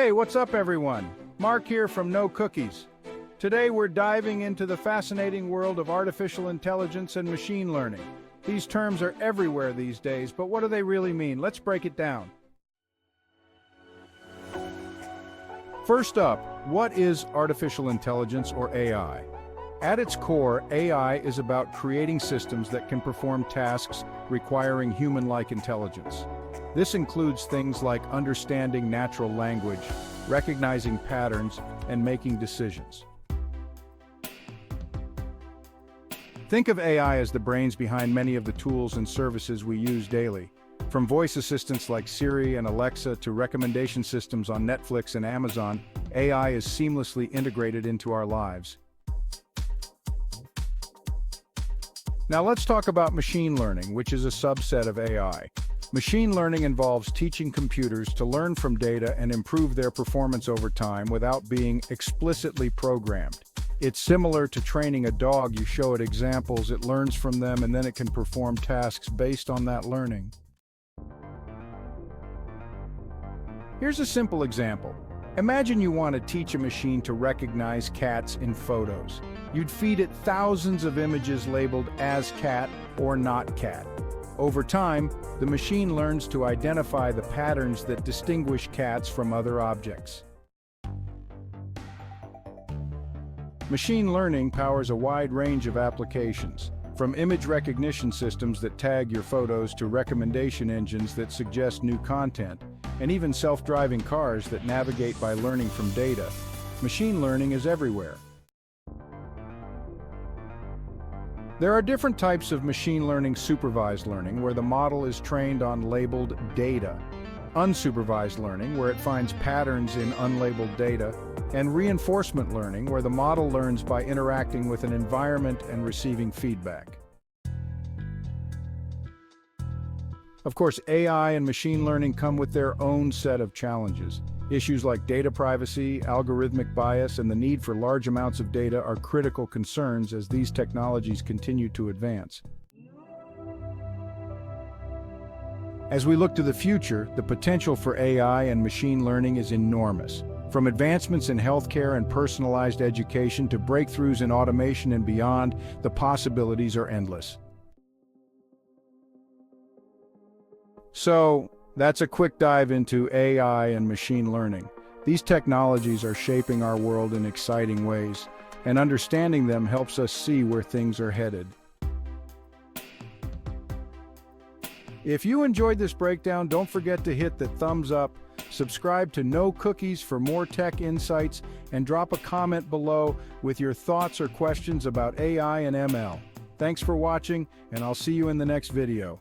Hey, what's up everyone? Mark here from No Cookies. Today we're diving into the fascinating world of artificial intelligence and machine learning. These terms are everywhere these days, but what do they really mean? Let's break it down. First up, what is artificial intelligence or AI? At its core, AI is about creating systems that can perform tasks requiring human-like intelligence. This includes things like understanding natural language, recognizing patterns, and making decisions. Think of AI as the brains behind many of the tools and services we use daily. From voice assistants like Siri and Alexa to recommendation systems on Netflix and Amazon, AI is seamlessly integrated into our lives. Now let's talk about machine learning, which is a subset of AI. Machine learning involves teaching computers to learn from data and improve their performance over time without being explicitly programmed. It's similar to training a dog. You show it examples, it learns from them, and then it can perform tasks based on that learning. Here's a simple example. Imagine you want to teach a machine to recognize cats in photos. You'd feed it thousands of images labeled as cat or not cat. Over time, the machine learns to identify the patterns that distinguish cats from other objects. Machine learning powers a wide range of applications, from image recognition systems that tag your photos to recommendation engines that suggest new content, and even self-driving cars that navigate by learning from data. Machine learning is everywhere. There are different types of machine learning: supervised learning, where the model is trained on labeled data; unsupervised learning, where it finds patterns in unlabeled data; and reinforcement learning, where the model learns by interacting with an environment and receiving feedback. Of course, AI and machine learning come with their own set of challenges. Issues like data privacy, algorithmic bias, and the need for large amounts of data are critical concerns as these technologies continue to advance. As we look to the future, the potential for AI and machine learning is enormous. From advancements in healthcare and personalized education to breakthroughs in automation and beyond, the possibilities are endless. So, that's a quick dive into AI and machine learning. These technologies are shaping our world in exciting ways, and understanding them helps us see where things are headed. If you enjoyed this breakdown, don't forget to hit the thumbs up, subscribe to No Cookies for more tech insights, and drop a comment below with your thoughts or questions about AI and ML. Thanks for watching, and I'll see you in the next video.